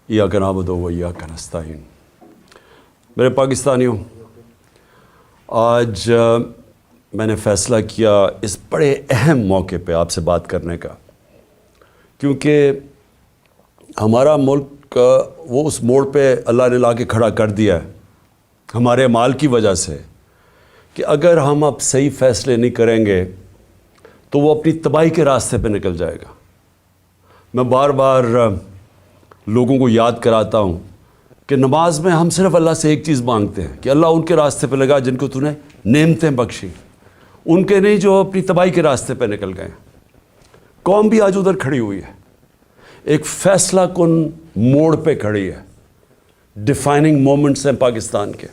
ایاک نعبد و ایاک نستعین۔ میرے پاکستانیوں، آج میں نے فیصلہ کیا اس بڑے اہم موقع پہ آپ سے بات کرنے کا، کیونکہ ہمارا ملک وہ اس موڑ پہ اللہ نے لا کے کھڑا کر دیا ہے ہمارے اعمال کی وجہ سے کہ اگر ہم اب صحیح فیصلے نہیں کریں گے تو وہ اپنی تباہی کے راستے پہ نکل جائے گا۔ میں بار بار لوگوں کو یاد کراتا ہوں کہ نماز میں ہم صرف اللہ سے ایک چیز مانگتے ہیں کہ اللہ ان کے راستے پہ لگا جن کو تو نے نعمتیں بخشی، ان کے نہیں جو اپنی تباہی کے راستے پہ نکل گئے۔ قوم بھی آج ادھر کھڑی ہوئی ہے، ایک فیصلہ کن موڑ پہ کھڑی ہے۔ ڈیفائننگ مومنٹس ہیں پاکستان کے۔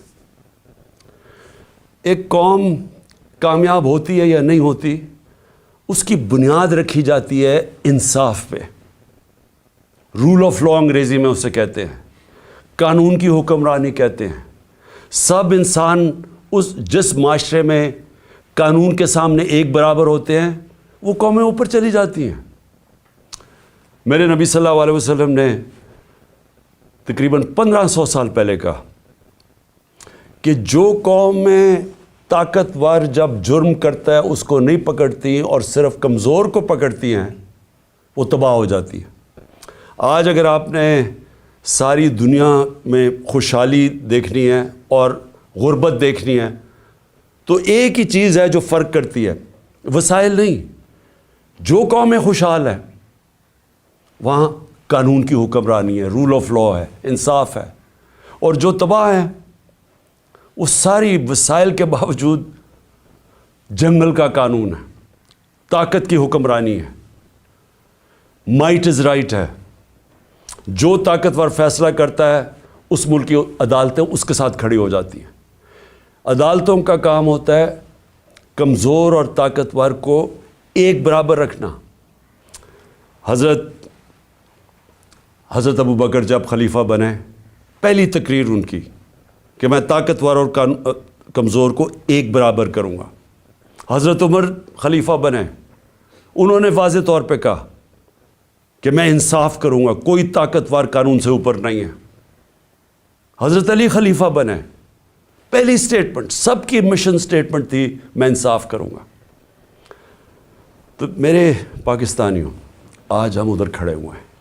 ایک قوم کامیاب ہوتی ہے یا نہیں ہوتی، اس کی بنیاد رکھی جاتی ہے انصاف پہ۔ رول آف لا انگریزی میں اسے کہتے ہیں، قانون کی حکمرانی کہتے ہیں۔ سب انسان جس معاشرے میں قانون کے سامنے ایک برابر ہوتے ہیں وہ قومیں اوپر چلی جاتی ہیں۔ میرے نبی صلی اللہ علیہ وسلم نے تقریباً 1500 سال پہلے کہا کہ جو قوم میں طاقتور جب جرم کرتا ہے اس کو نہیں پکڑتی اور صرف کمزور کو پکڑتی ہیں وہ تباہ ہو جاتی ہے۔ آج اگر آپ نے ساری دنیا میں خوشحالی دیکھنی ہے اور غربت دیکھنی ہے تو ایک ہی چیز ہے جو فرق کرتی ہے، وسائل نہیں۔ جو قومیں خوشحال ہے وہاں قانون کی حکمرانی ہے، رول آف لا ہے، انصاف ہے، اور جو تباہ ہے وہ ساری وسائل کے باوجود جنگل کا قانون ہے، طاقت کی حکمرانی ہے، مائٹ از رائٹ ہے۔ جو طاقتور فیصلہ کرتا ہے اس ملک کی عدالتیں اس کے ساتھ کھڑی ہو جاتی ہیں۔ عدالتوں کا کام ہوتا ہے کمزور اور طاقتور کو ایک برابر رکھنا۔ حضرت ابو بکر جب خلیفہ بنے، پہلی تقریر ان کی کہ میں طاقتور اور کمزور کو ایک برابر کروں گا۔ حضرت عمر خلیفہ بنے، انہوں نے واضح طور پہ کہا کہ میں انصاف کروں گا، کوئی طاقتور قانون سے اوپر نہیں ہے۔ حضرت علی خلیفہ بنے، پہلی سٹیٹمنٹ، سب کی مشن سٹیٹمنٹ تھی میں انصاف کروں گا۔ تو میرے پاکستانیوں، آج ہم ادھر کھڑے ہوئے ہیں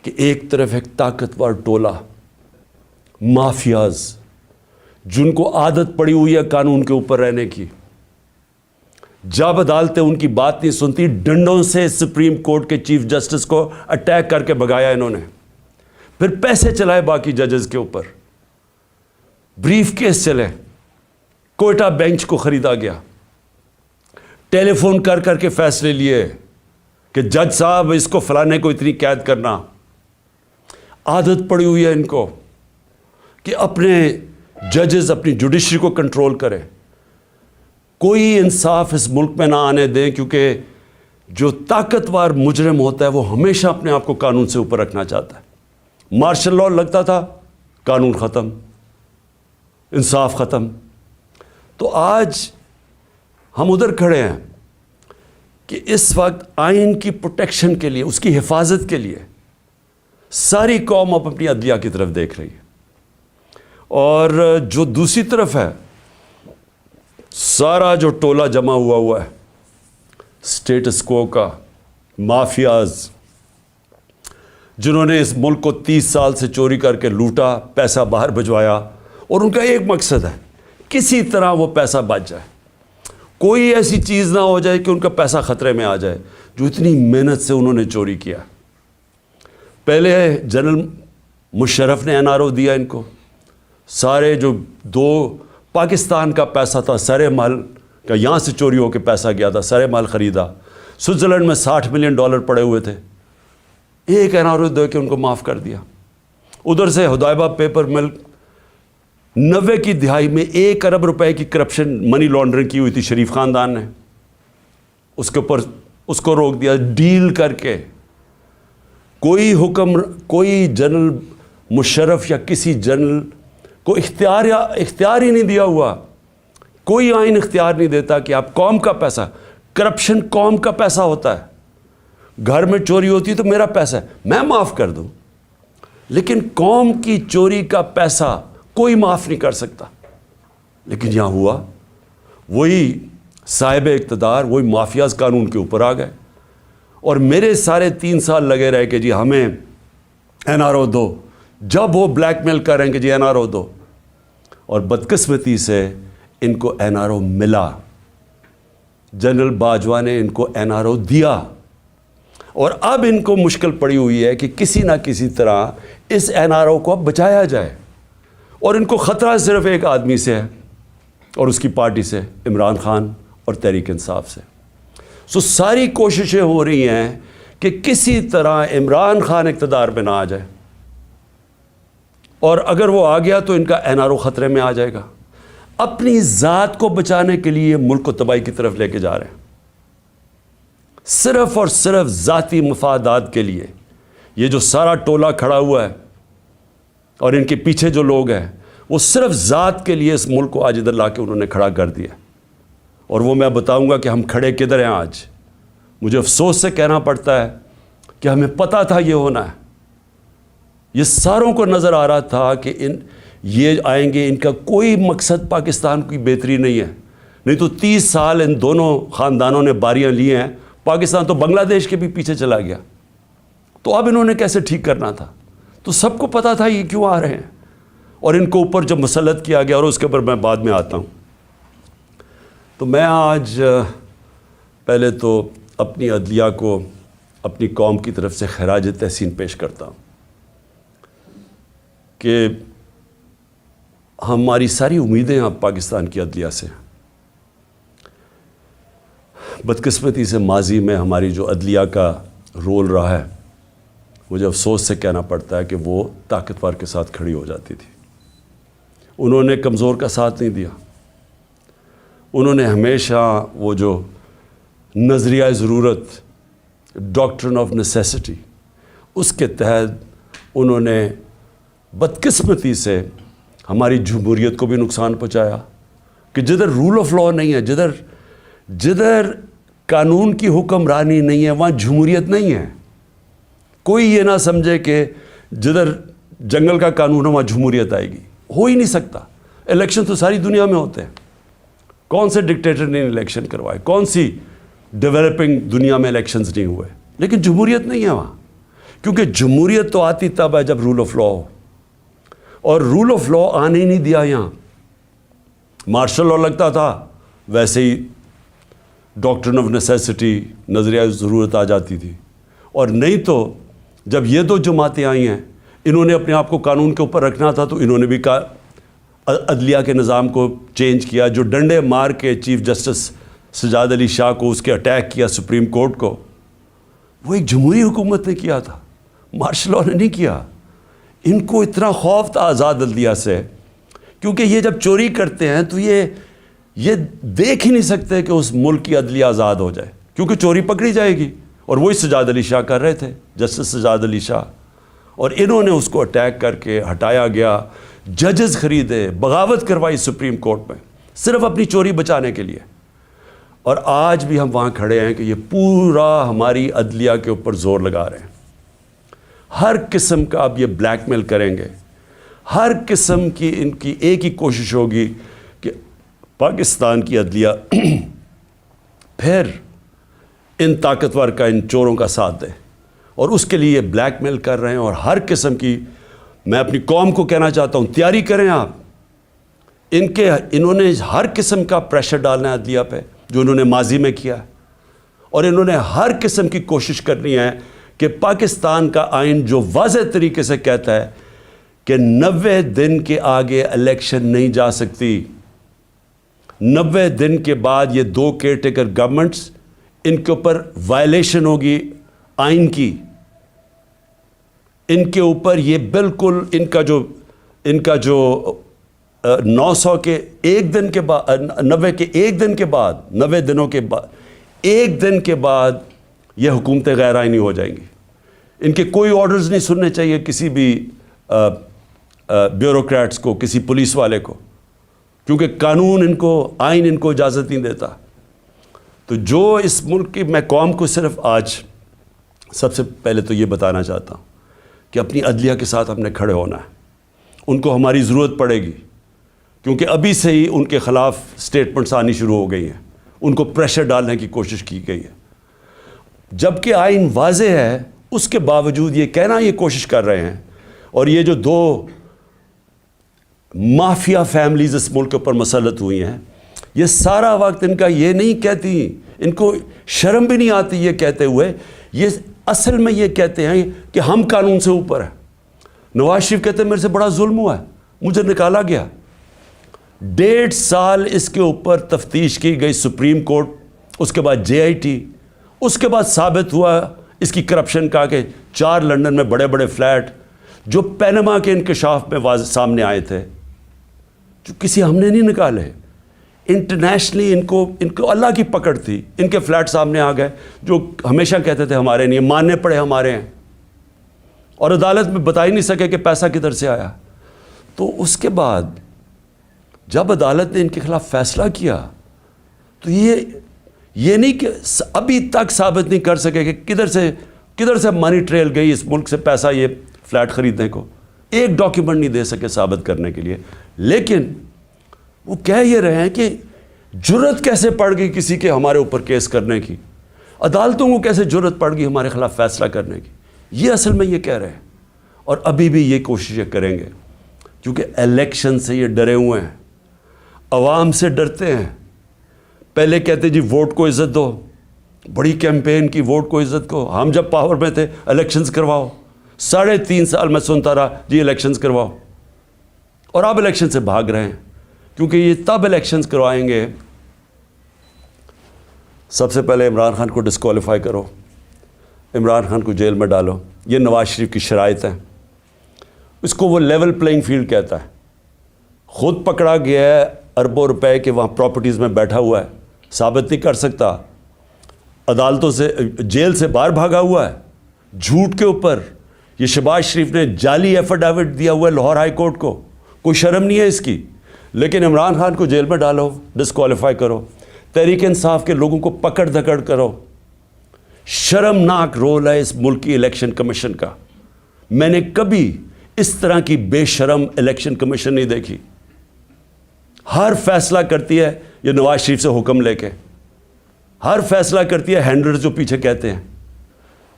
کہ ایک طرف ایک طاقتور ٹولہ، مافیاز، جن کو عادت پڑی ہوئی ہے قانون کے اوپر رہنے کی، جب عدالتیں ان کی بات نہیں سنتی ڈنڈوں سے سپریم کورٹ کے چیف جسٹس کو اٹیک کر کے بھگایا انہوں نے، پھر پیسے چلائے باقی ججز کے اوپر، بریف کیس چلے، کوئٹہ بینچ کو خریدا گیا، ٹیلی فون کر کر کے فیصلے لیے کہ جج صاحب اس کو فلانے کو اتنی قید کرنا۔ عادت پڑی ہوئی ہے ان کو کہ اپنے ججز اپنی جوڈیشری کو کنٹرول کریں۔ کوئی انصاف اس ملک میں نہ آنے دیں، کیونکہ جو طاقتور مجرم ہوتا ہے وہ ہمیشہ اپنے آپ کو قانون سے اوپر رکھنا چاہتا ہے۔ مارشل لاء لگتا تھا، قانون ختم، انصاف ختم۔ تو آج ہم ادھر کھڑے ہیں کہ اس وقت آئین کی پروٹیکشن کے لیے، اس کی حفاظت کے لیے ساری قوم اب اپنی عدلیہ کی طرف دیکھ رہی ہے، اور جو دوسری طرف ہے سارا جو ٹولہ جمع ہوا ہے سٹیٹس کو کا، مافیاز، جنہوں نے اس ملک کو 30 سال سے چوری کر کے لوٹا، پیسہ باہر بھجوایا، اور ان کا ایک مقصد ہے کسی طرح وہ پیسہ بچ جائے، کوئی ایسی چیز نہ ہو جائے کہ ان کا پیسہ خطرے میں آ جائے جو اتنی محنت سے انہوں نے چوری کیا۔ پہلے جنرل مشرف نے NRO دیا ان کو، سارے جو 2 پاکستان کا پیسہ تھا سارے مال کا، یہاں سے چوری ہو کے پیسہ گیا تھا، سارے مال خریدا، سوئٹزرلینڈ میں $60 ملین پڑے ہوئے تھے، ایک NRO دے کے ان کو معاف کر دیا۔ ادھر سے حدائبہ پیپر مل 90 کی دہائی میں 1 ارب روپے کی کرپشن منی لانڈرنگ کی ہوئی تھی شریف خاندان نے، اس کے اوپر اس کو روک دیا ڈیل کر کے۔ کوئی جنرل مشرف یا کسی جنرل کو اختیار ہی نہیں دیا ہوا، کوئی آئین اختیار نہیں دیتا کہ آپ قوم کا پیسہ، کرپشن قوم کا پیسہ ہوتا ہے، گھر میں چوری ہوتی ہے تو میرا پیسہ ہے، میں معاف کر دوں، لیکن قوم کی چوری کا پیسہ کوئی معاف نہیں کر سکتا. لیکن یہاں ہوا وہی صاحب اقتدار، وہی مافیاز قانون کے اوپر آ گئے، اور میرے سارے 3 سال لگے رہے کہ جی ہمیں این آر او دو. جب وہ بلیک میل کر رہے ہیں کہ جی این آر او دو، اور بدقسمتی سے ان کو این آر او ملا. جنرل باجوہ نے ان کو این آر او دیا، اور اب ان کو مشکل پڑی ہوئی ہے کہ کسی نہ کسی طرح اس این آر او کو اب بچایا جائے. اور ان کو خطرہ صرف ایک آدمی سے ہے، اور اس کی پارٹی سے، عمران خان اور تحریک انصاف سے. ساری کوششیں ہو رہی ہیں کہ کسی طرح عمران خان اقتدار پہ نہ آ جائے، اور اگر وہ آ گیا تو ان کا این آر او خطرے میں آ جائے گا. اپنی ذات کو بچانے کے لیے ملک کو تباہی کی طرف لے کے جا رہے ہیں، صرف اور صرف ذاتی مفادات کے لیے. یہ جو سارا ٹولہ کھڑا ہوا ہے اور ان کے پیچھے جو لوگ ہیں، وہ صرف ذات کے لیے اس ملک کو آج ادھر لا کے انہوں نے کھڑا کر دیا. اور وہ میں بتاؤں گا کہ ہم کھڑے کدھر ہیں آج. مجھے افسوس سے کہنا پڑتا ہے کہ ہمیں پتہ تھا یہ ہونا ہے. یہ ساروں کو نظر آ رہا تھا کہ یہ آئیں گے، ان کا کوئی مقصد پاکستان کی بہتری نہیں ہے. نہیں تو 30 سال ان دونوں خاندانوں نے باریاں لی ہیں، پاکستان تو بنگلہ دیش کے بھی پیچھے چلا گیا. تو اب انہوں نے کیسے ٹھیک کرنا تھا؟ تو سب کو پتہ تھا یہ کیوں آ رہے ہیں، اور ان کو اوپر جب مسلط کیا گیا، اور اس کے اوپر میں بعد میں آتا ہوں. تو میں آج پہلے تو اپنی عدلیہ کو اپنی قوم کی طرف سے خراج تحسین پیش کرتا ہوں کہ ہماری ساری امیدیں اب پاکستان کی عدلیہ سے. بدقسمتی سے ماضی میں ہماری جو عدلیہ کا رول رہا ہے، مجھے افسوس سے کہنا پڑتا ہے کہ وہ طاقتور کے ساتھ کھڑی ہو جاتی تھی. انہوں نے کمزور کا ساتھ نہیں دیا. انہوں نے ہمیشہ وہ جو نظریہ ضرورت، ڈاکٹرن آف نیسیسٹی، اس کے تحت انہوں نے بدقسمتی سے ہماری جمہوریت کو بھی نقصان پہنچایا. کہ جدھر رول آف لاء نہیں ہے، جدھر قانون کی حکمرانی نہیں ہے، وہاں جمہوریت نہیں ہے. کوئی یہ نہ سمجھے کہ جدھر جنگل کا قانون ہے وہاں جمہوریت آئے گی. ہو ہی نہیں سکتا. الیکشن تو ساری دنیا میں ہوتے ہیں. کون سے ڈکٹیٹر نے الیکشن کروائے؟ کون سی ڈیولپنگ دنیا میں الیکشنز نہیں ہوئے؟ لیکن جمہوریت نہیں ہے وہاں. کیونکہ جمہوریت تو آتی تب ہے جب رول آف لاء ہو، اور رول آف لاء آنے ہی نہیں دیا یہاں. مارشل لاء لگتا تھا، ویسے ہی ڈاکٹرن آف نیسیسٹی، نظریہ ضرورت آ جاتی تھی. اور نہیں تو جب یہ دو جماعتیں آئی ہیں، انہوں نے اپنے آپ کو قانون کے اوپر رکھنا تھا، تو انہوں نے بھی عدلیہ کے نظام کو چینج کیا. جو ڈنڈے مار کے چیف جسٹس سجاد علی شاہ کو اس کے اٹیک کیا سپریم کورٹ کو، وہ ایک جمہوری حکومت نے کیا تھا، مارشل لاء نے نہیں کیا. ان کو اتنا خوف تھا آزاد عدلیہ سے، کیونکہ یہ جب چوری کرتے ہیں تو یہ دیکھ ہی نہیں سکتے کہ اس ملک کی عدلیہ آزاد ہو جائے، کیونکہ چوری پکڑی جائے گی. اور وہی سجاد علی شاہ کر رہے تھے، جسٹس سجاد علی شاہ. اور انہوں نے اس کو اٹیک کر کے ہٹایا گیا. ججز خریدے، بغاوت کروائی سپریم کورٹ میں، صرف اپنی چوری بچانے کے لیے. اور آج بھی ہم وہاں کھڑے ہیں کہ یہ پورا ہماری عدلیہ کے اوپر زور لگا رہے ہیں. ہر قسم کا اب یہ بلیک میل کریں گے. ہر قسم کی ان کی ایک ہی کوشش ہوگی کہ پاکستان کی عدلیہ پھر ان طاقتور کا، ان چوروں کا ساتھ دے. اور اس کے لیے یہ بلیک میل کر رہے ہیں. اور ہر قسم کی، میں اپنی قوم کو کہنا چاہتا ہوں، تیاری کریں آپ. انہوں نے ہر قسم کا پریشر ڈالنا ہے عدلیہ پہ، جو انہوں نے ماضی میں کیا ہے. اور انہوں نے ہر قسم کی کوشش کرنی ہے کہ پاکستان کا آئین جو واضح طریقے سے کہتا ہے کہ 90 دن کے آگے الیکشن نہیں جا سکتی. 90 دن کے بعد یہ 2 کیئر ٹیکر گورنمنٹس، ان کے اوپر وائلیشن ہوگی آئین کی. ان کے اوپر یہ بالکل ان کا جو 900 کے ایک دن کے بعد، 90 کے ایک دن کے بعد، 90 دنوں کے بعد، ایک دن کے بعد یہ حکومتیں غیر آئینی ہو جائیں گی. ان کے کوئی آرڈرز نہیں سننے چاہیے کسی بھی بیوروکریٹس کو، کسی پولیس والے کو، کیونکہ قانون ان کو، آئین ان کو اجازت نہیں دیتا. تو جو اس ملک کی، میں قوم کو صرف آج سب سے پہلے تو یہ بتانا چاہتا ہوں کہ اپنی عدلیہ کے ساتھ ہم نے کھڑے ہونا ہے. ان کو ہماری ضرورت پڑے گی کیونکہ ابھی سے ہی ان کے خلاف سٹیٹمنٹس آنی شروع ہو گئی ہیں. ان کو پریشر ڈالنے کی کوشش کی گئی ہے. جبکہ آئین واضح ہے اس کے باوجود یہ کہنا یہ کوشش کر رہے ہیں. اور یہ جو 2 مافیا فیملیز اس ملک کے اوپر مسلط ہوئی ہیں, یہ سارا وقت ان کا یہ نہیں کہتی, ان کو شرم بھی نہیں آتی یہ کہتے ہوئے, یہ اصل میں یہ کہتے ہیں کہ ہم قانون سے اوپر ہیں. نواز شریف کہتے ہیں میرے سے بڑا ظلم ہوا ہے, مجھے نکالا گیا. 1.5 سال اس کے اوپر تفتیش کی گئی سپریم کورٹ, اس کے بعد JIT, اس کے بعد ثابت ہوا اس کی کرپشن کا کہ 4 لندن میں بڑے بڑے فلیٹ جو پینما کے انکشاف میں سامنے آئے تھے, جو کسی ہم نے نہیں نکالے. انٹرنیشنلی ان کو اللہ کی پکڑ تھی, ان کے فلیٹ سامنے آ گئے جو ہمیشہ کہتے تھے ہمارے نہیں, ماننے پڑے ہمارے ہیں, اور عدالت میں بتا ہی نہیں سکے کہ پیسہ کدھر سے آیا. تو اس کے بعد جب عدالت نے ان کے خلاف فیصلہ کیا تو یہ نہیں کہ ابھی تک ثابت نہیں کر سکے کہ کدھر سے منی ٹریل گئی اس ملک سے پیسہ یہ فلیٹ خریدنے کو. ایک ڈاکیومنٹ نہیں دے سکے ثابت کرنے کے لیے. لیکن وہ کہہ یہ رہے ہیں کہ جرت کیسے پڑ گئی کسی کے ہمارے اوپر کیس کرنے کی, عدالتوں کو کیسے جرت پڑ گئی ہمارے خلاف فیصلہ کرنے کی. یہ اصل میں یہ کہہ رہے ہیں, اور ابھی بھی یہ کوششیں کریں گے کیونکہ الیکشن سے یہ ڈرے ہوئے ہیں, عوام سے ڈرتے ہیں. پہلے کہتے جی ووٹ کو عزت دو, بڑی کیمپین کی ووٹ کو عزت کو. ہم جب پاور میں تھے الیکشنز کرواؤ, 3.5 سال میں سنتا رہا جی الیکشنز کرواؤ, اور اب الیکشن سے بھاگ رہے ہیں کیونکہ یہ تب الیکشنز کروائیں گے. سب سے پہلے عمران خان کو ڈسکوالیفائی کرو, عمران خان کو جیل میں ڈالو. یہ نواز شریف کی شرائط ہیں. اس کو وہ لیول پلینگ فیلڈ کہتا ہے. خود پکڑا گیا ہے اربوں روپے کے وہاں پراپرٹیز میں بیٹھا ہوا ہے, ثابت نہیں کر سکتا. عدالتوں سے جیل سے باہر بھاگا ہوا ہے جھوٹ کے اوپر. یہ شہباز شریف نے جعلی ایفیڈیوٹ دیا ہوا ہے لاہور ہائی کورٹ کو, کوئی شرم نہیں ہے اس کی. لیکن عمران خان کو جیل میں ڈالو, ڈسکوالیفائی کرو. تحریک انصاف کے لوگوں کو پکڑ دھکڑ کرو. شرمناک رول ہے اس ملک کی الیکشن کمیشن کا. میں نے کبھی اس طرح کی بے شرم الیکشن کمیشن نہیں دیکھی. ہر فیصلہ کرتی ہے یہ نواز شریف سے حکم لے کے, ہر فیصلہ کرتی ہے ہینڈلرز جو پیچھے کہتے ہیں.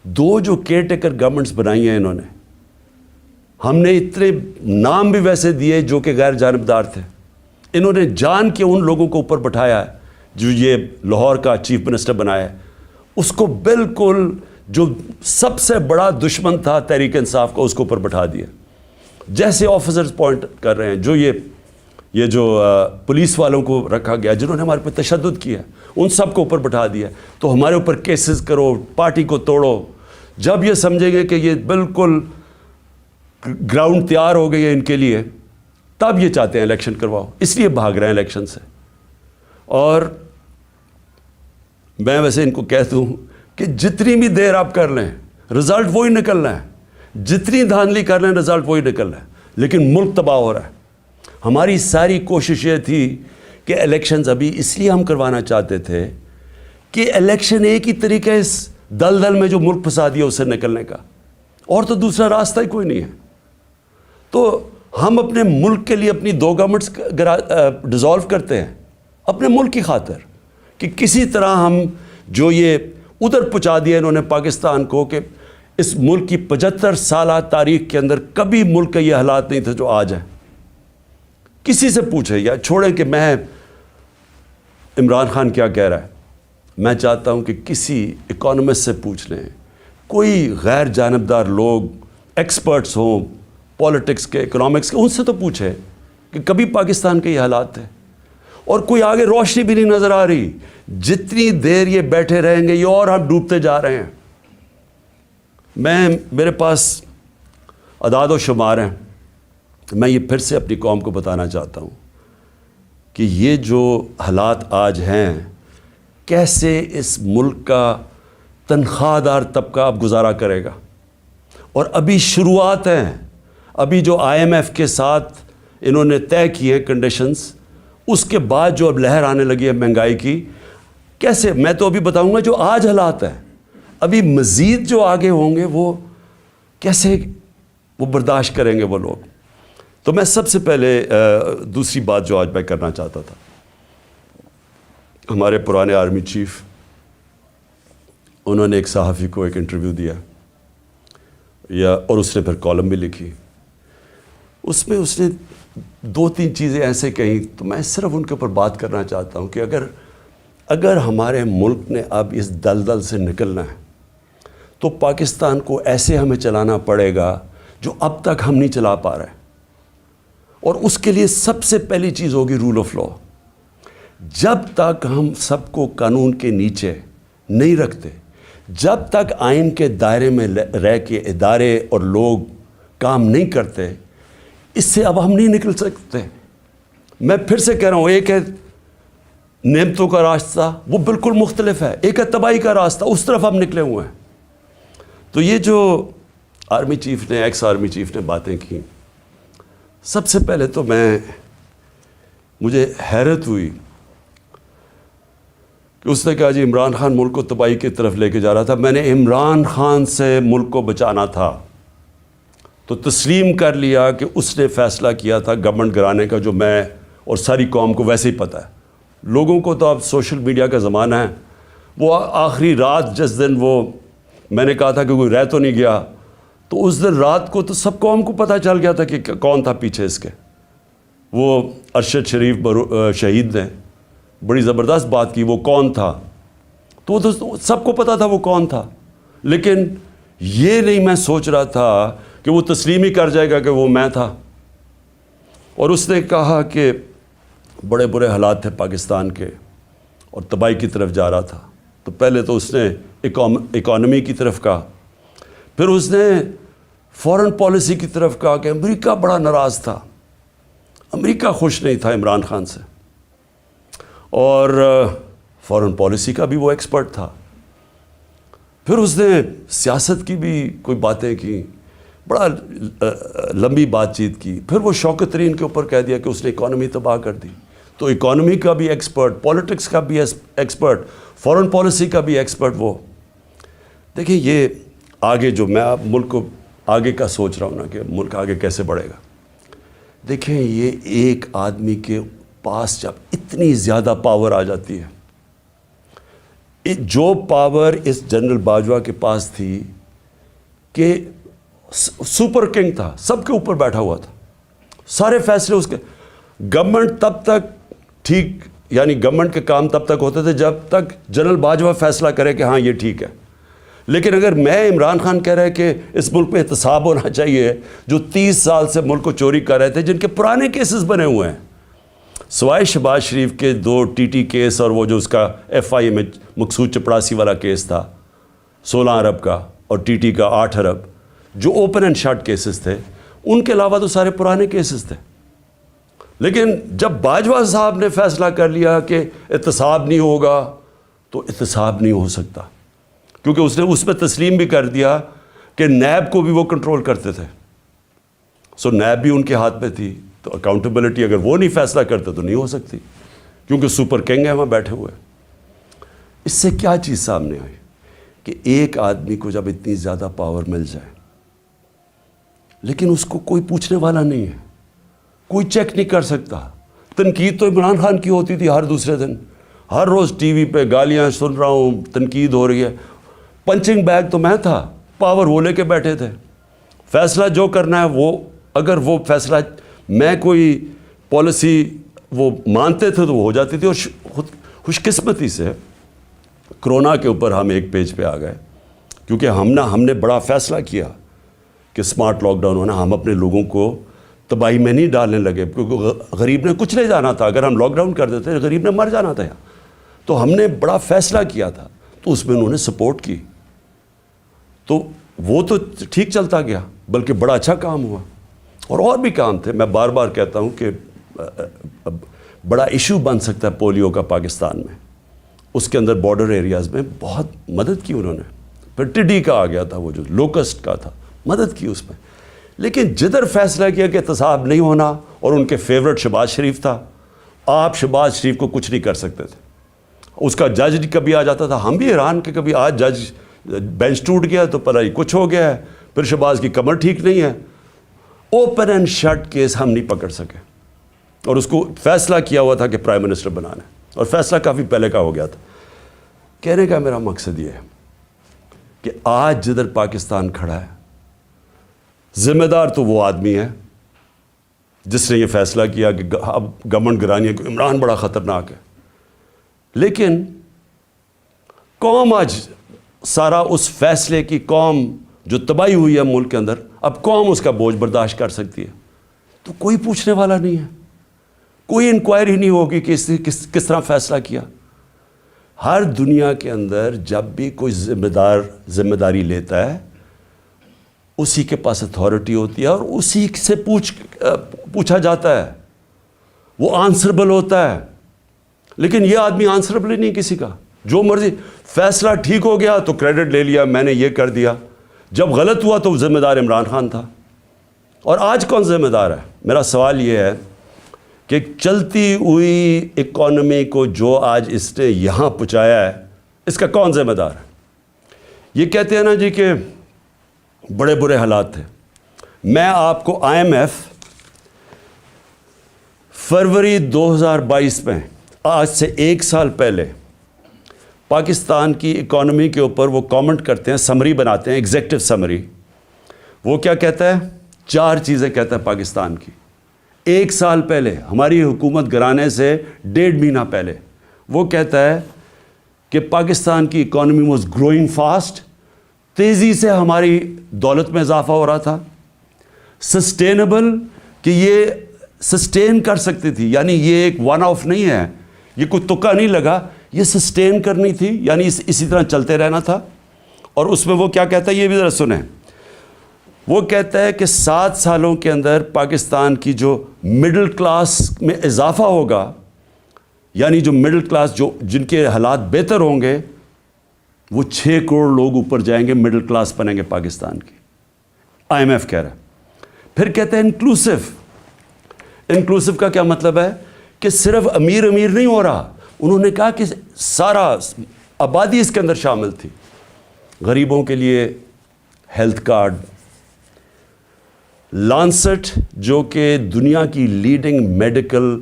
2 جو کیئر ٹیکر گورنمنٹس بنائی ہیں انہوں نے, ہم نے اتنے نام بھی ویسے دیے جو کہ غیر جانبدار تھے. انہوں نے جان کے ان لوگوں کو اوپر بٹھایا ہے جو یہ لاہور کا چیف منسٹر بنایا ہے, اس کو بالکل جو سب سے بڑا دشمن تھا تحریک انصاف کا اس کو اوپر بٹھا دیا. جیسے آفیسرز پوائنٹ کر رہے ہیں جو یہ جو پولیس والوں کو رکھا گیا جنہوں نے ہمارے پہ تشدد کیا, ان سب کو اوپر بٹھا دیا. تو ہمارے اوپر کیسز کرو, پارٹی کو توڑو. جب یہ سمجھیں گے کہ یہ بالکل گراؤنڈ تیار ہو گئی ہے ان کے لیے, تب یہ چاہتے ہیں الیکشن کرواؤ, اس لیے بھاگ رہے ہیں الیکشن سے. اور میں ویسے ان کو کہتا ہوں کہ جتنی بھی دیر آپ کر لیں رزلٹ وہی نکلنا ہے, جتنی دھاندلی کر لیں رزلٹ وہی نکلنا ہے. لیکن ملک تباہ ہو رہا ہے. ہماری ساری کوشش یہ تھی کہ الیکشنز ابھی اس لیے ہم کروانا چاہتے تھے کہ الیکشن ایک ہی طریقہ اس دلدل میں جو ملک پھنسا دیا اس سے نکلنے کا, اور تو دوسرا راستہ ہی کوئی نہیں ہے. تو ہم اپنے ملک کے لیے اپنی 2 گورنمنٹس ڈیزالو کرتے ہیں اپنے ملک کی خاطر کہ کسی طرح ہم جو یہ ادھر پہنچا دیا انہوں نے پاکستان کو کہ اس ملک کی 75 سالہ تاریخ کے اندر کبھی ملک کا یہ حالات نہیں تھے جو آج ہیں. کسی سے پوچھیں یا چھوڑیں کہ میں عمران خان کیا کہہ رہا ہے, میں چاہتا ہوں کہ کسی اکانومسٹ سے پوچھ لیں, کوئی غیر جانبدار لوگ ایکسپرٹس ہوں پالیٹکس کے, اکنامکس کے, ان سے تو پوچھیں کہ کبھی پاکستان کے یہ حالات تھے. اور کوئی آگے روشنی بھی نہیں نظر آ رہی. جتنی دیر یہ بیٹھے رہیں گے یہ اور ہم ڈوبتے جا رہے ہیں. میرے پاس اعداد و شمار ہیں, میں یہ پھر سے اپنی قوم کو بتانا چاہتا ہوں کہ یہ جو حالات آج ہیں, کیسے اس ملک کا تنخواہ دار طبقہ اب گزارا کرے گا. اور ابھی شروعات ہیں, ابھی جو IMF کے ساتھ انہوں نے طے کی ہیں کنڈیشنز, اس کے بعد جو اب لہر آنے لگی ہے مہنگائی کی, کیسے, میں تو ابھی بتاؤں گا جو آج حالات ہیں, ابھی مزید جو آگے ہوں گے وہ کیسے وہ برداشت کریں گے وہ لوگ. تو میں سب سے پہلے دوسری بات جو آج میں کرنا چاہتا تھا، ہمارے پرانے آرمی چیف، انہوں نے ایک صحافی کو ایک انٹرویو دیا اور اس نے پھر کالم بھی لکھی. اس میں اس نے 2-3 چیزیں ایسے کہیں، تو میں صرف ان کے اوپر بات کرنا چاہتا ہوں کہ اگر ہمارے ملک نے اب اس دلدل سے نکلنا ہے تو پاکستان کو ایسے ہمیں چلانا پڑے گا جو اب تک ہم نہیں چلا پا رہے. اور اس کے لیے سب سے پہلی چیز ہوگی رول آف لا. جب تک ہم سب کو قانون کے نیچے نہیں رکھتے، جب تک آئین کے دائرے میں رہ کے ادارے اور لوگ کام نہیں کرتے، اس سے اب ہم نہیں نکل سکتے. میں پھر سے کہہ رہا ہوں، ایک ہے نعمتوں کا راستہ، وہ بالکل مختلف ہے. ایک ہے تباہی کا راستہ، اس طرف ہم نکلے ہوئے ہیں. تو یہ جو آرمی چیف نے، ایکس آرمی چیف نے باتیں کی، سب سے پہلے تو مجھے حیرت ہوئی کہ اس نے کہا جی عمران خان ملک کو تباہی کی طرف لے کے جا رہا تھا. میں نے عمران خان سے ملک کو بچانا تھا تو تسلیم کر لیا کہ اس نے فیصلہ کیا تھا گورنمنٹ گرانے کا، جو میں اور ساری قوم کو ویسے ہی پتہ ہے. لوگوں کو تو اب سوشل میڈیا کا زمانہ ہے. وہ آخری رات جس دن میں نے کہا تھا کہ کوئی رہ تو نہیں گیا، تو اس دن رات کو تو سب قوم کو پتہ چل گیا تھا کہ کون تھا پیچھے اس کے. وہ ارشد شریف شہید نے بڑی زبردست بات کی، وہ کون تھا، تو وہ تو سب کو پتہ تھا وہ کون تھا. لیکن یہ نہیں میں سوچ رہا تھا کہ وہ تسلیم ہی کر جائے گا کہ وہ میں تھا. اور اس نے کہا کہ بڑے برے حالات تھے پاکستان کے اور تباہی کی طرف جا رہا تھا. تو پہلے تو اس نے اکانومی کی طرف کہا، پھر اس نے فورن پالیسی کی طرف کہا کہ امریکہ بڑا ناراض تھا، امریکہ خوش نہیں تھا عمران خان سے، اور فورن پالیسی کا بھی وہ ایکسپرٹ تھا. پھر اس نے سیاست کی بھی کوئی باتیں کی، بڑا لمبی بات چیت کی. پھر وہ شوکت ترین کے اوپر کہہ دیا کہ اس نے اکانومی تباہ کر دی. تو اکانومی کا بھی ایکسپرٹ، پولیٹکس کا بھی ایکسپرٹ، فورن پالیسی کا بھی ایکسپرٹ وہ. دیکھیں یہ آگے جو میں اب ملک کو آگے کا سوچ رہا ہوں نا کہ ملک آگے کیسے بڑھے گا. دیکھیں یہ ایک آدمی کے پاس جب اتنی زیادہ پاور آ جاتی ہے، جو پاور اس جنرل باجوہ کے پاس تھی کہ سپر کنگ تھا، سب کے اوپر بیٹھا ہوا تھا، سارے فیصلے اس کے. گورنمنٹ تب تک ٹھیک، یعنی گورنمنٹ کے کام تب تک ہوتے تھے جب تک جنرل باجوہ فیصلہ کرے کہ ہاں یہ ٹھیک ہے. لیکن اگر میں عمران خان کہہ رہے کہ اس ملک میں احتساب ہونا چاہیے، جو 30 سال سے ملک کو چوری کر رہے تھے، جن کے پرانے کیسز بنے ہوئے ہیں، سوائے شہباز شریف کے 2 TT کیس اور وہ جو اس کا FI میں مقصود چپڑاسی والا کیس تھا 16 ارب کا، اور TT کا 8 ارب، جو اوپن اینڈ شٹ کیسز تھے، ان کے علاوہ تو سارے پرانے کیسز تھے. لیکن جب باجوہ صاحب نے فیصلہ کر لیا کہ احتساب نہیں ہوگا، تو احتساب نہیں ہو سکتا، کیونکہ اس نے اس میں تسلیم بھی کر دیا کہ نیب کو بھی وہ کنٹرول کرتے تھے. سو نیب بھی ان کے ہاتھ میں تھی، تو اکاؤنٹیبلٹی اگر وہ نہیں فیصلہ کرتے تو نہیں ہو سکتی، کیونکہ سپر کنگ ہیں وہاں بیٹھے ہوئے. اس سے کیا چیز سامنے آئی کہ ایک آدمی کو جب اتنی زیادہ پاور مل جائے، لیکن اس کو کوئی پوچھنے والا نہیں ہے، کوئی چیک نہیں کر سکتا. تنقید تو عمران خان کی ہوتی تھی ہر دوسرے دن، ہر روز ٹی وی پہ گالیاں سن رہا ہوں، تنقید ہو رہی ہے. پنچنگ بیگ تو میں تھا، پاور وہ لے کے بیٹھے تھے. فیصلہ جو کرنا ہے وہ، اگر وہ فیصلہ میں کوئی پالیسی وہ مانتے تھے تو وہ ہو جاتی تھی. اور خوش قسمتی سے کرونا کے اوپر ہم ایک پیج پہ آ گئے، کیونکہ ہم نے بڑا فیصلہ کیا کہ سمارٹ لاک ڈاؤن ہونا. ہم اپنے لوگوں کو تباہی میں نہیں ڈالنے لگے، کیونکہ غریب نے کچھ نہیں جانا تھا. اگر ہم لاک ڈاؤن کر دیتے غریب نے مر جانا تھا. تو ہم نے بڑا فیصلہ کیا تھا، تو اس میں انہوں نے سپورٹ کی، تو وہ تو ٹھیک چلتا گیا، بلکہ بڑا اچھا کام ہوا. اور بھی کام تھے. میں بار بار کہتا ہوں کہ بڑا ایشو بن سکتا ہے پولیو کا پاکستان میں. اس کے اندر بارڈر ایریاز میں بہت مدد کی انہوں نے. پھر ٹڈی کا آ گیا تھا، وہ جو لوکسٹ کا تھا، مدد کی اس میں. لیکن جدھر فیصلہ کیا کہ احتساب نہیں ہونا، اور ان کے فیورٹ شہباز شریف تھا، آپ شہباز شریف کو کچھ نہیں کر سکتے تھے. اس کا جج کبھی آ جاتا تھا، ہم بھی حیران کہ کبھی آج جج بینچ ٹوٹ گیا تو پتہ ہی کچھ ہو گیا ہے، پھر شہباز کی کمر ٹھیک نہیں ہے اوپن اینڈ شٹ کیس ہم نہیں پکڑ سکے، اور اس کو فیصلہ کیا ہوا تھا کہ پرائم منسٹر بنانا ہے، اور فیصلہ کافی پہلے کا ہو گیا تھا۔ کہنے کا میرا مقصد یہ ہے کہ آج جدھر پاکستان کھڑا ہے، ذمہ دار تو وہ آدمی ہے جس نے یہ فیصلہ کیا کہ اب گورنمنٹ گرانی ہے، عمران بڑا خطرناک ہے، لیکن قوم آج سارا اس فیصلے کی، قوم جو تباہی ہوئی ہے ملک کے اندر، اب قوم اس کا بوجھ برداشت کر سکتی ہے، تو کوئی پوچھنے والا نہیں ہے، کوئی انکوائری نہیں ہوگی کہ کس طرح فیصلہ کیا۔ ہر دنیا کے اندر جب بھی کوئی ذمہ داری لیتا ہے، اسی کے پاس اتھارٹی ہوتی ہے اور اسی سے پوچھا جاتا ہے، وہ آنسربل ہوتا ہے۔ لیکن یہ آدمی آنسربل ہی نہیں کسی کا، جو مرضی فیصلہ ٹھیک ہو گیا تو کریڈٹ لے لیا، میں نے یہ کر دیا، جب غلط ہوا تو ذمہ دار عمران خان تھا۔ اور آج کون ذمہ دار ہے؟ میرا سوال یہ ہے کہ چلتی ہوئی اکانومی کو جو آج اس نے یہاں پہنچایا ہے، اس کا کون ذمہ دار ہے؟ یہ کہتے ہیں نا جی کہ بڑے برے حالات تھے۔ میں آپ کو IMF فروری 2022 میں، آج سے 1 سال پہلے، پاکستان کی اکانومی کے اوپر وہ کامنٹ کرتے ہیں، سمری بناتے ہیں، ایگزیکٹو سمری۔ وہ کیا کہتا ہے؟ 4 چیزیں کہتا ہے پاکستان کی۔ 1 سال پہلے، ہماری حکومت گرانے سے 1.5 مہینہ پہلے، وہ کہتا ہے کہ پاکستان کی اکانومی واز گروئنگ فاسٹ، تیزی سے ہماری دولت میں اضافہ ہو رہا تھا، سسٹینیبل، کہ یہ سسٹین کر سکتی تھی، یعنی یہ ایک ون آف نہیں ہے، یہ کوئی تکا نہیں لگا، یہ سسٹین کرنی تھی، یعنی اسی طرح چلتے رہنا تھا۔ اور اس میں وہ کیا کہتا ہے، یہ بھی ذرا سنیں۔ وہ کہتا ہے کہ 7 سالوں کے اندر پاکستان کی جو مڈل کلاس میں اضافہ ہوگا، یعنی جو مڈل کلاس، جن کے حالات بہتر ہوں گے، وہ 6 کروڑ لوگ اوپر جائیں گے، مڈل کلاس بنیں گے پاکستان کی۔ IMF کہہ رہا ہے۔ پھر کہتے ہیں انکلوسیو۔ انکلوسیو کا کیا مطلب ہے؟ کہ صرف امیر نہیں ہو رہا، انہوں نے کہا کہ سارا آبادی اس کے اندر شامل تھی۔ غریبوں کے لیے ہیلتھ کارڈ، لانسٹ جو کہ دنیا کی لیڈنگ میڈیکل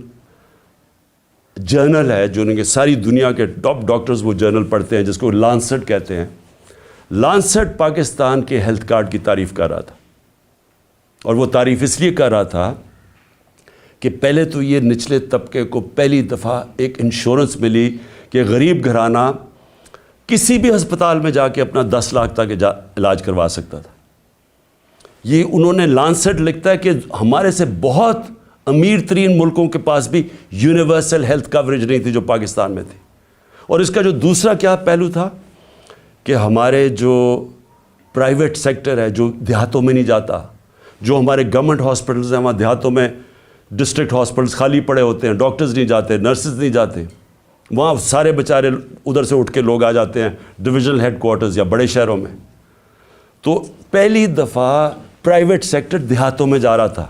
جرنل ہے، جو کہ ساری دنیا کے ٹاپ ڈاکٹرز وہ جرنل پڑھتے ہیں، جس کو لانسٹ کہتے ہیں، لانسٹ پاکستان کے ہیلتھ کارڈ کی تعریف کر رہا تھا۔ اور وہ تعریف اس لیے کر رہا تھا کہ پہلے تو یہ نچلے طبقے کو پہلی دفعہ ایک انشورنس ملی کہ غریب گھرانہ کسی بھی ہسپتال میں جا کے اپنا 10 لاکھ تک علاج کروا سکتا تھا۔ یہ انہوں نے لانسٹ لکھتا ہے کہ ہمارے سے بہت امیر ترین ملکوں کے پاس بھی یونیورسل ہیلتھ کوریج نہیں تھی جو پاکستان میں تھی۔ اور اس کا جو دوسرا کیا پہلو تھا کہ ہمارے جو پرائیویٹ سیکٹر ہے، جو دیہاتوں میں نہیں جاتا، جو ہمارے گورنمنٹ ہاسپٹلز ہیں، وہاں دیہاتوں میں ڈسٹرکٹ ہاسپٹلز خالی پڑے ہوتے ہیں، ڈاکٹرز نہیں جاتے، نرسز نہیں جاتے، وہاں سارے بیچارے ادھر سے اٹھ کے لوگ آ جاتے ہیں ڈویژنل ہیڈ کوارٹرز یا بڑے شہروں میں۔ تو پہلی دفعہ پرائیویٹ سیکٹر دیہاتوں میں جا رہا تھا،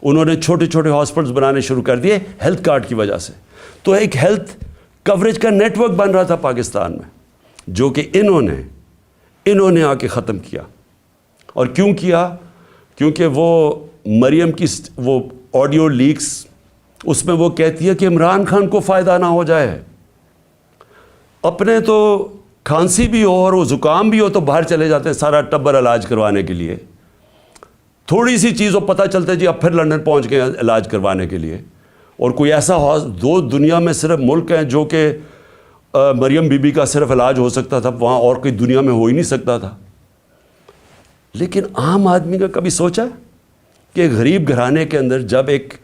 انہوں نے چھوٹے چھوٹے ہاسپٹلز بنانے شروع کر دیے ہیلتھ کارڈ کی وجہ سے۔ تو ایک ہیلتھ کوریج کا نیٹ ورک بن رہا تھا پاکستان میں، جو کہ انہوں نے آ کے ختم کیا۔ اور کیوں کیا؟ کیونکہ وہ مریم کی وہ آڈیو لیکس، اس میں وہ کہتی ہے کہ عمران خان کو فائدہ نہ ہو جائے، اپنے تو کھانسی بھی ہو اور وہ زکام بھی ہو تو باہر چلے جاتے ہیں سارا ٹبر علاج کروانے کے لیے، تھوڑی سی چیز ہو پتہ چلتا ہے جی اب پھر لندن پہنچ گئے علاج کروانے کے لیے۔ اور کوئی ایسا دو دنیا میں صرف ملک ہیں جو کہ مریم بی بی کا صرف علاج ہو سکتا تھا، وہاں اور کوئی دنیا میں ہو ہی نہیں سکتا تھا۔ لیکن عام آدمی کا کبھی سوچا کہ غریب گھرانے کے اندر جب ایک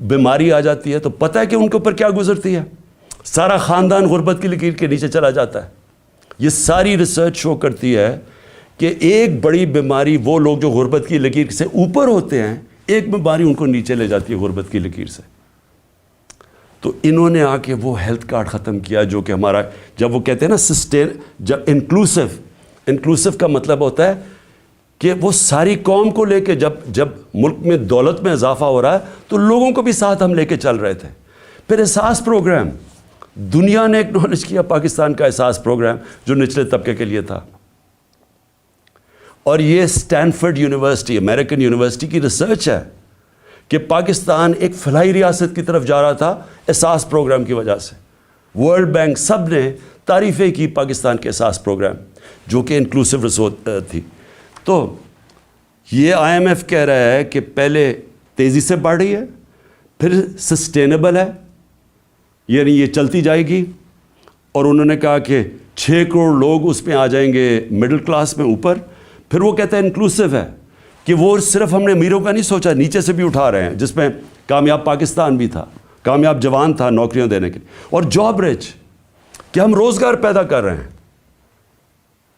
بیماری آ جاتی ہے تو پتہ ہے کہ ان کے اوپر کیا گزرتی ہے؟ سارا خاندان غربت کی لکیر کے نیچے چلا جاتا ہے۔ یہ ساری ریسرچ شو کرتی ہے کہ ایک بڑی بیماری وہ لوگ جو غربت کی لکیر سے اوپر ہوتے ہیں، ایک بیماری ان کو نیچے لے جاتی ہے غربت کی لکیر سے۔ تو انہوں نے آ کے وہ ہیلتھ کارڈ ختم کیا، جو کہ ہمارا، جب وہ کہتے ہیں نا سسٹین، جب انکلوسیو کا مطلب ہوتا ہے کہ وہ ساری قوم کو لے کے، جب ملک میں دولت میں اضافہ ہو رہا ہے تو لوگوں کو بھی ساتھ ہم لے کے چل رہے تھے۔ پھر احساس پروگرام، دنیا نے ایکنالج کیا پاکستان کا احساس پروگرام جو نچلے طبقے کے لیے تھا۔ اور یہ اسٹینفرڈ یونیورسٹی, امریکن یونیورسٹی کی ریسرچ ہے کہ پاکستان ایک فلاحی ریاست کی طرف جا رہا تھا احساس پروگرام کی وجہ سے. ورلڈ بینک سب نے تعریفیں کی پاکستان کے احساس پروگرام, جو کہ انکلوسیو تھی. تو یہ IMF کہہ رہا ہے کہ پہلے تیزی سے بڑھ رہی ہے, پھر سسٹینیبل ہے, یعنی یہ چلتی جائے گی. اور انہوں نے کہا کہ 6 کروڑ لوگ اس میں آ جائیں گے مڈل کلاس میں اوپر. پھر وہ کہتا ہے انکلوسیو ہے, کہ وہ صرف ہم نے امیروں کا نہیں سوچا, نیچے سے بھی اٹھا رہے ہیں, جس میں کامیاب پاکستان بھی تھا, کامیاب جوان تھا نوکریاں دینے کے لیے. اور جاب رچ, کہ ہم روزگار پیدا کر رہے ہیں,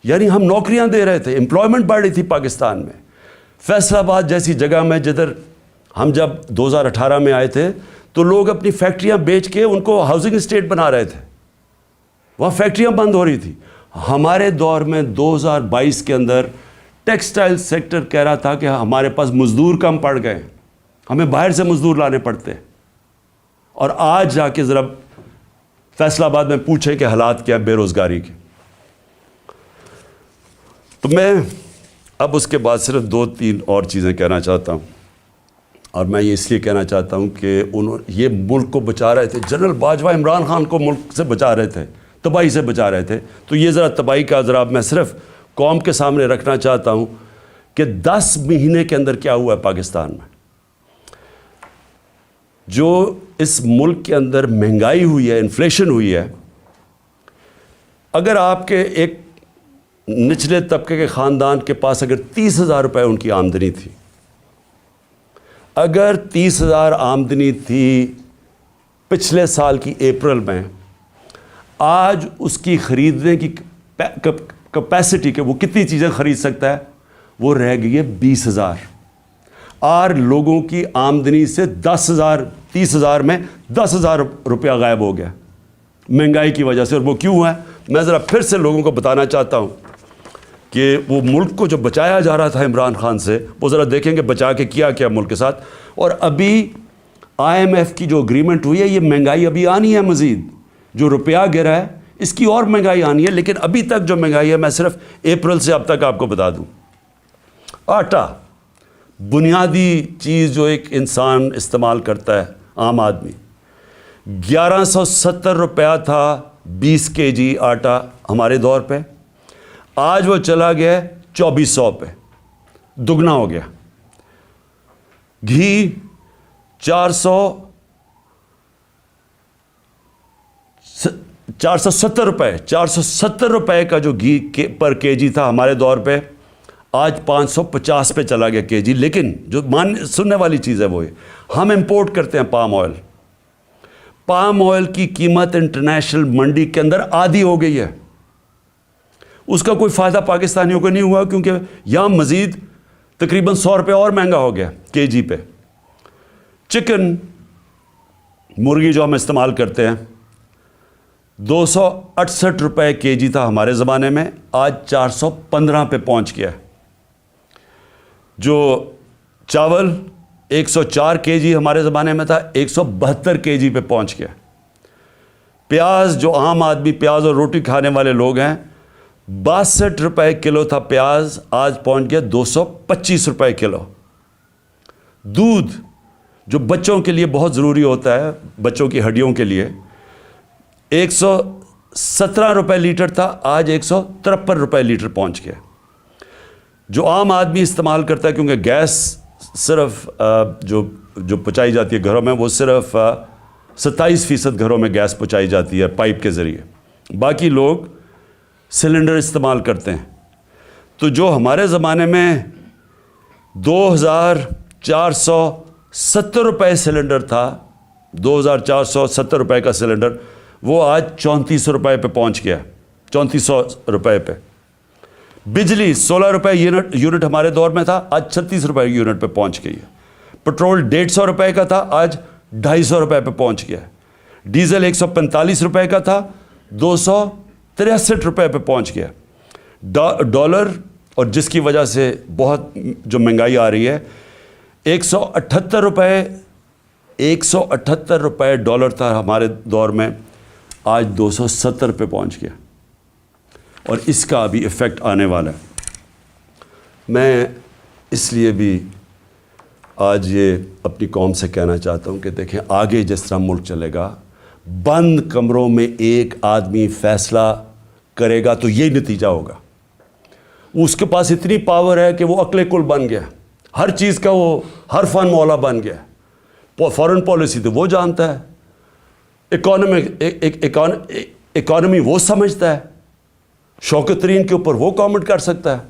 یعنی ہم نوکریاں دے رہے تھے, امپلائمنٹ بڑھ رہی تھی پاکستان میں. فیصل آباد جیسی جگہ میں, جدھر ہم جب 2018 میں آئے تھے تو لوگ اپنی فیکٹریاں بیچ کے ان کو ہاؤسنگ اسٹیٹ بنا رہے تھے, وہاں فیکٹریاں بند ہو رہی تھی. ہمارے دور میں 2022 کے اندر ٹیکسٹائل سیکٹر کہہ رہا تھا کہ ہمارے پاس مزدور کم پڑ گئے, ہمیں باہر سے مزدور لانے پڑتے. اور آج جا کے ذرا فیصل آباد میں پوچھیں کہ حالات کیا بے روزگاری کے. تو میں اب اس کے بعد صرف 2-3 اور چیزیں کہنا چاہتا ہوں, اور میں یہ اس لیے کہنا چاہتا ہوں کہ یہ ملک کو بچا رہے تھے. جنرل باجوہ عمران خان کو ملک سے بچا رہے تھے, تباہی سے بچا رہے تھے. تو یہ ذرا تباہی کا ذرا میں صرف قوم کے سامنے رکھنا چاہتا ہوں کہ 10 مہینے کے اندر کیا ہوا ہے پاکستان میں. جو اس ملک کے اندر مہنگائی ہوئی ہے, انفلیشن ہوئی ہے. اگر آپ کے ایک نچلے طبقے کے خاندان کے پاس اگر 30,000 روپے ان کی آمدنی تھی, اگر 30,000 آمدنی تھی پچھلے سال کی اپریل میں, آج اس کی خریدنے کی کیپیسٹی کہ وہ کتنی چیزیں خرید سکتا ہے, وہ رہ گئی ہے 20,000. اور لوگوں کی آمدنی سے 10,000 30,000 میں 10,000 روپیہ غائب ہو گیا مہنگائی کی وجہ سے. اور وہ کیوں ہے, میں ذرا پھر سے لوگوں کو بتانا چاہتا ہوں کہ وہ ملک کو جو بچایا جا رہا تھا عمران خان سے, وہ ذرا دیکھیں کہ بچا کے کیا کیا ملک کے ساتھ. اور ابھی IMF کی جو اگریمنٹ ہوئی ہے, یہ مہنگائی ابھی آنی ہے مزید, جو روپیہ گرا ہے اس کی اور مہنگائی آنی ہے. لیکن ابھی تک جو مہنگائی ہے, میں صرف اپریل سے اب تک آپ کو بتا دوں. آٹا, بنیادی چیز جو ایک انسان استعمال کرتا ہے, عام آدمی, 1170 روپیہ تھا 20 kg آٹا ہمارے دور پہ. آج وہ چلا گیا 2400 پہ, دگنا ہو گیا. گھی 470 روپے, 470 روپے کا جو گھی پر kg تھا ہمارے دور پہ, آج 550 پہ چلا گیا kg. لیکن جو سننے والی چیز ہے وہ ہم امپورٹ کرتے ہیں پام آئل. پام آئل کی قیمت انٹرنیشنل منڈی کے اندر آدھی ہو گئی ہے. اس کا کوئی فائدہ پاکستانیوں کو نہیں ہوا, کیونکہ یہاں مزید تقریباً 100 روپے اور مہنگا ہو گیا kg پہ. چکن, مرغی جو ہم استعمال کرتے ہیں, 268 روپے kg تھا ہمارے زمانے میں, آج 415 پہ پہنچ گیا. جو چاول 104 kg ہمارے زمانے میں تھا, 172 kg پہ پہنچ گیا. پیاز, جو عام آدمی پیاز اور روٹی کھانے والے لوگ ہیں, 62 روپے کلو تھا پیاز, آج پہنچ گیا 225 روپے کلو. دودھ, جو بچوں کے لیے بہت ضروری ہوتا ہے, بچوں کی ہڈیوں کے لیے, 117 روپے لیٹر تھا, آج 153 روپے لیٹر پہنچ گیا. جو عام آدمی استعمال کرتا ہے, کیونکہ گیس صرف جو پہنچائی جاتی ہے گھروں میں, وہ صرف 27% گھروں میں گیس پہنچائی جاتی ہے پائپ کے ذریعے, باقی لوگ سلنڈر استعمال کرتے ہیں. تو جو ہمارے زمانے میں 2470 روپے سلنڈر تھا, 2470 روپے کا سلنڈر, وہ آج 3400 روپے پہ پہنچ گیا, 3400 روپے پہ. بجلی 16 روپے یونٹ ہمارے دور میں تھا, آج 36 روپے یونٹ پہ پہنچ گئی ہے. پٹرول 150 روپے کا تھا, آج 250 روپے پہ پہنچ گیا. ڈیزل 145 روپے کا تھا, 263 روپے پہ پہنچ گیا. ڈالر, اور جس کی وجہ سے بہت جو مہنگائی آ رہی ہے, 178 روپے ڈالر تھا ہمارے دور میں, آج 270 پہ پہنچ گیا. اور اس کا ابھی ایفیکٹ آنے والا ہے. میں اس لیے بھی آج یہ اپنی قوم سے کہنا چاہتا ہوں کہ دیکھیں آگے جس طرح ملک چلے گا، بند کمروں میں ایک آدمی فیصلہ کرے گا تو یہ نتیجہ ہوگا. اس کے پاس اتنی پاور ہے کہ وہ عقل کل بن گیا، ہر چیز کا وہ ہر فن مولا بن گیا. فارن پالیسی تو وہ جانتا ہے، اکانومی وہ سمجھتا ہے، شوکت ترین کے اوپر وہ کامنٹ کر سکتا ہے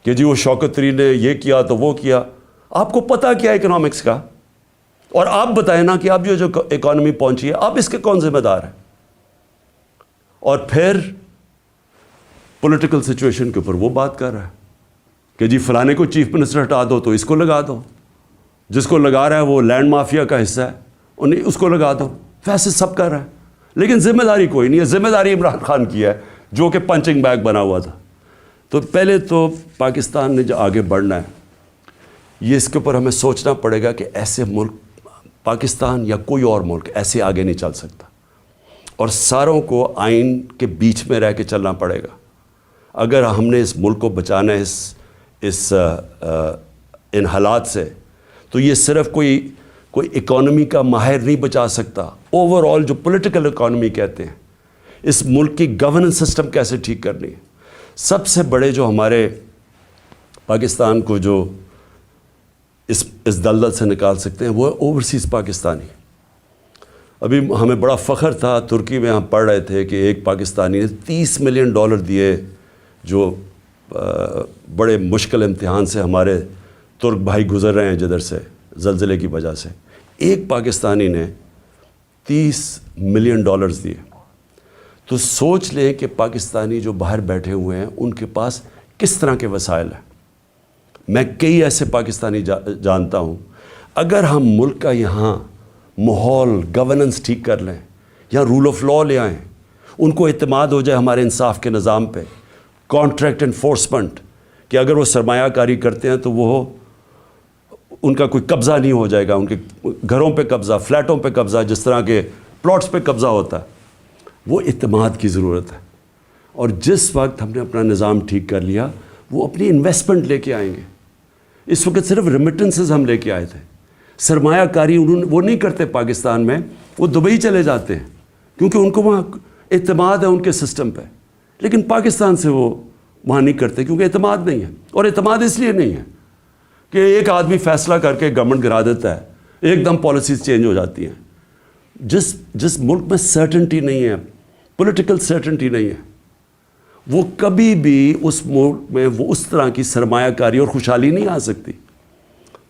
کہ جی وہ شوکت ترین نے یہ کیا تو وہ کیا. آپ کو پتہ کیا اکنامکس کا؟ اور آپ بتائیں نا کہ اب جو اکانومی پہنچی ہے آپ اس کے کون ذمہ دار ہیں؟ اور پھر پولیٹیکل سچویشن کے اوپر وہ بات کر رہا ہے کہ جی فلانے کو چیف منسٹر ہٹا دو تو اس کو لگا دو، جس کو لگا رہا ہے وہ لینڈ مافیا کا حصہ ہے انہیں اس کو لگا دو. فیصلے سب کر رہا ہے لیکن ذمہ داری کوئی نہیں ہے. ذمہ داری عمران خان کی ہے جو کہ پنچنگ بیگ بنا ہوا تھا. تو پہلے تو پاکستان نے جو آگے بڑھنا ہے یہ اس کے اوپر ہمیں سوچنا پڑے گا کہ ایسے ملک پاکستان یا کوئی اور ملک ایسے آگے نہیں چل سکتا، اور ساروں کو آئین کے بیچ میں رہ کے چلنا پڑے گا. اگر ہم نے اس ملک کو بچانا ہے ان حالات سے، تو یہ صرف کوئی اکانومی کا ماہر نہیں بچا سکتا. اوور آل جو پولیٹیکل اکانومی کہتے ہیں، اس ملک کی گورننس سسٹم کیسے ٹھیک کرنی ہے. سب سے بڑے جو ہمارے پاکستان کو جو اس دلدل سے نکال سکتے ہیں وہ اوورسیز پاکستانی. ابھی ہمیں بڑا فخر تھا، ترکی میں ہم پڑھ رہے تھے کہ ایک پاکستانی نے $30 ملین دیے، جو بڑے مشکل امتحان سے ہمارے ترک بھائی گزر رہے ہیں جدھر سے زلزلے کی وجہ سے. ایک پاکستانی نے $30 ملین دیے. تو سوچ لیں کہ پاکستانی جو باہر بیٹھے ہوئے ہیں ان کے پاس کس طرح کے وسائل ہیں. میں کئی ایسے پاکستانی جانتا ہوں. اگر ہم ملک کا یہاں ماحول گورننس ٹھیک کر لیں یا رول آف لا لے آئیں، ان کو اعتماد ہو جائے ہمارے انصاف کے نظام پہ، کانٹریکٹ انفورسمنٹ کہ اگر وہ سرمایہ کاری کرتے ہیں تو وہ ان کا کوئی قبضہ نہیں ہو جائے گا، ان کے گھروں پہ قبضہ، فلیٹوں پہ قبضہ، جس طرح کے پلاٹس پہ قبضہ ہوتا ہے. وہ اعتماد کی ضرورت ہے. اور جس وقت ہم نے اپنا نظام ٹھیک کر لیا وہ اپنی انویسٹمنٹ لے کے آئیں گے. اس وقت صرف ریمیٹنسز ہم لے کے آئے تھے، سرمایہ کاری وہ نہیں کرتے پاکستان میں، وہ دبئی چلے جاتے ہیں کیونکہ ان کو وہاں اعتماد ہے ان کے سسٹم پہ. لیکن پاکستان سے وہ وہاں نہیں کرتے کیونکہ اعتماد نہیں ہے. اور اعتماد اس لیے نہیں ہے کہ ایک آدمی فیصلہ کر کے گورنمنٹ گرا دیتا ہے، ایک دم پالیسیز چینج ہو جاتی ہیں. جس ملک میں سرٹنٹی نہیں ہے، پولیٹیکل سرٹنٹی نہیں ہے، وہ کبھی بھی اس ملک میں وہ اس طرح کی سرمایہ کاری اور خوشحالی نہیں آ سکتی.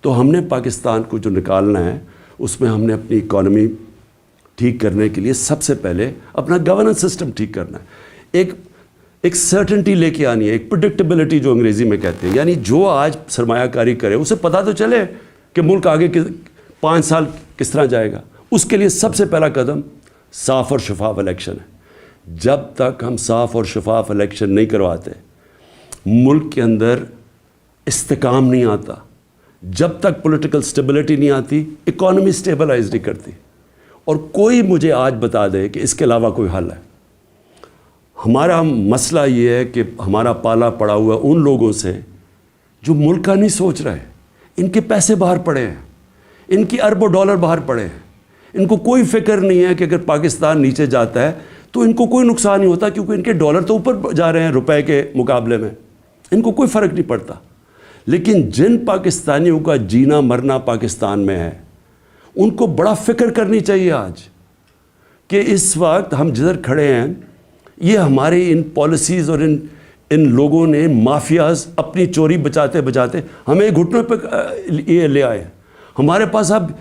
تو ہم نے پاکستان کو جو نکالنا ہے اس میں ہم نے اپنی اکانومی ٹھیک کرنے کے لیے سب سے پہلے اپنا گورننس سسٹم ٹھیک کرنا ہے. ایک سرٹنٹی لے کے آنی ہے، ایک پریڈکٹیبلٹی جو انگریزی میں کہتے ہیں. یعنی جو آج سرمایہ کاری کرے اسے پتہ تو چلے کہ ملک آگے 5 سال کس طرح جائے گا. اس کے لیے سب سے پہلا قدم صاف اور شفاف الیکشن ہے. جب تک ہم صاف اور شفاف الیکشن نہیں کرواتے ملک کے اندر استحکام نہیں آتا. جب تک پولیٹیکل سٹیبلٹی نہیں آتی اکانومی سٹیبلائز نہیں کرتی. اور کوئی مجھے آج بتا دے کہ اس کے علاوہ کوئی حل ہے. ہمارا مسئلہ یہ ہے کہ ہمارا پالا پڑا ہوا ان لوگوں سے جو ملک کا نہیں سوچ رہے. ان کے پیسے باہر پڑے ہیں، ان کی اربوں ڈالر باہر پڑے ہیں. ان کو کوئی فکر نہیں ہے کہ اگر پاکستان نیچے جاتا ہے تو ان کو کوئی نقصان نہیں ہوتا کیونکہ ان کے ڈالر تو اوپر جا رہے ہیں روپے کے مقابلے میں، ان کو کوئی فرق نہیں پڑتا. لیکن جن پاکستانیوں کا جینا مرنا پاکستان میں ہے ان کو بڑا فکر کرنی چاہیے آج کہ اس وقت ہم جدھر کھڑے ہیں یہ ہمارے ان پالیسیز اور ان لوگوں نے مافیاز اپنی چوری بچاتے بچاتے ہمیں گھٹنوں پہ یہ لے آئے. ہمارے پاس اب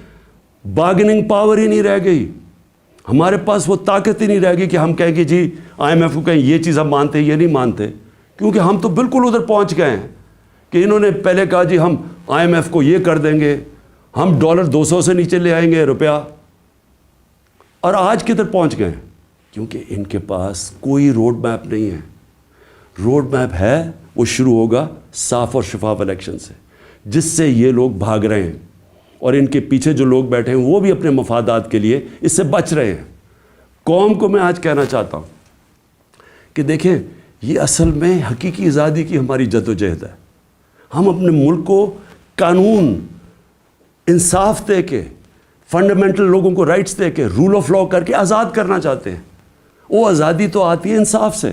بارگننگ پاور ہی نہیں رہ گئی، ہمارے پاس وہ طاقت ہی نہیں رہ گئی کہ ہم کہیں کہ جی IMF کو کہیں یہ چیز ہم مانتے ہیں، یہ نہیں مانتے. کیونکہ ہم تو بالکل ادھر پہنچ گئے ہیں کہ انہوں نے پہلے کہا جی ہم IMF کو یہ کر دیں گے، ہم ڈالر 200 سے نیچے لے آئیں گے روپیہ، اور آج کدھر پہنچ گئے ہیں کیونکہ ان کے پاس کوئی روڈ میپ نہیں ہے. روڈ میپ ہے وہ شروع ہوگا صاف اور شفاف الیکشن سے، جس سے یہ لوگ بھاگ رہے ہیں اور ان کے پیچھے جو لوگ بیٹھے ہیں وہ بھی اپنے مفادات کے لیے اس سے بچ رہے ہیں. قوم کو میں آج کہنا چاہتا ہوں کہ دیکھیں یہ اصل میں حقیقی آزادی کی ہماری جد و جہد ہے. ہم اپنے ملک کو قانون انصاف دے کے فنڈامنٹل لوگوں کو رائٹس دے کے رول آف لا کر کے آزاد کرنا چاہتے ہیں. وہ آزادی تو آتی ہے انصاف سے,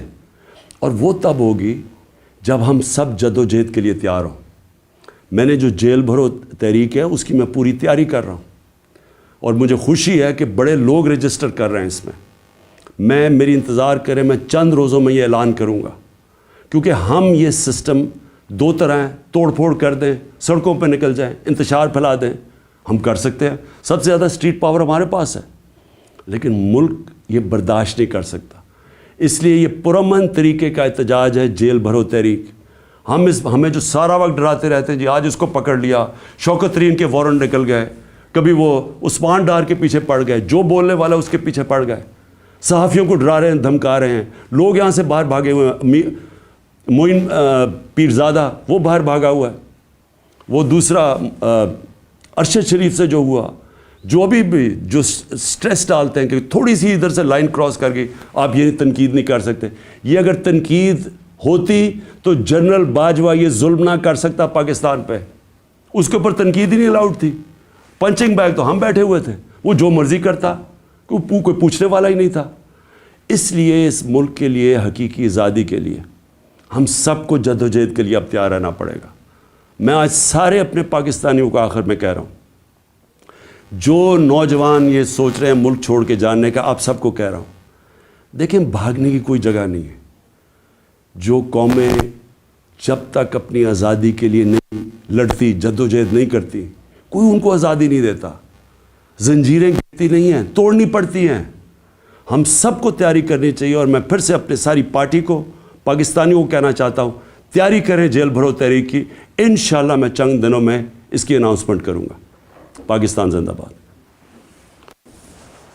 اور وہ تب ہوگی جب ہم سب جد و جہد کے لیے تیار ہوں. میں نے جو جیل بھرو تحریک ہے اس کی میں پوری تیاری کر رہا ہوں, اور مجھے خوشی ہے کہ بڑے لوگ رجسٹر کر رہے ہیں اس میں میری انتظار کریں, میں چند روزوں میں یہ اعلان کروں گا, کیونکہ ہم یہ سسٹم دو طرح ہیں, توڑ پھوڑ کر دیں, سڑکوں پہ نکل جائیں, انتشار پھیلا دیں, ہم کر سکتے ہیں. سب سے زیادہ اسٹریٹ پاور ہمارے پاس ہے, لیکن ملک یہ برداشت نہیں کر سکتا. اس لیے یہ پرامن طریقے کا احتجاج ہے جیل بھرو تحریک. ہمیں جو سارا وقت ڈراتے رہتے ہیں, جی آج اس کو پکڑ لیا, شوکت ترین کے وارنٹ نکل گئے, کبھی وہ عثمان ڈار کے پیچھے پڑ گئے, جو بولنے والا اس کے پیچھے پڑ گئے, صحافیوں کو ڈرا رہے ہیں, دھمکا رہے ہیں, لوگ یہاں سے باہر بھاگے ہوئے ہیں. معین پیرزادہ وہ باہر بھاگا ہوا ہے, وہ دوسرا ارشد شریف سے جو ہوا, جو ابھی بھی جو سٹریس ڈالتے ہیں کہ تھوڑی سی ادھر سے لائن کراس کر کے آپ یہ تنقید نہیں کر سکتے. یہ اگر تنقید ہوتی تو جنرل باجوہ یہ ظلم نہ کر سکتا پاکستان پہ, اس کے اوپر تنقید ہی نہیں الاؤڈ تھی. پنچنگ بیگ تو ہم بیٹھے ہوئے تھے, وہ جو مرضی کرتا, کوئی پوچھنے والا ہی نہیں تھا. اس لیے اس ملک کے لیے, حقیقی آزادی کے لیے ہم سب کو جد و جہد کے لیے اب تیار رہنا پڑے گا. میں آج سارے اپنے پاکستانیوں کو آخر میں کہہ رہا ہوں, جو نوجوان یہ سوچ رہے ہیں ملک چھوڑ کے جانے کا, آپ سب کو کہہ رہا ہوں, دیکھیں بھاگنے کی کوئی جگہ نہیں ہے. جو قومیں جب تک اپنی آزادی کے لیے نہیں لڑتی, جد و جہد نہیں کرتی, کوئی ان کو آزادی نہیں دیتا. زنجیریں گرتی نہیں ہیں, توڑنی پڑتی ہیں. ہم سب کو تیاری کرنی چاہیے, اور میں پھر سے اپنے ساری پارٹی کو, پاکستانیوں کو کہنا چاہتا ہوں, تیاری کریں جیل بھرو تحریک کی. انشاءاللہ میں چند دنوں میں اس کی اناؤنسمنٹ کروں گا. پاکستان زندہ باد.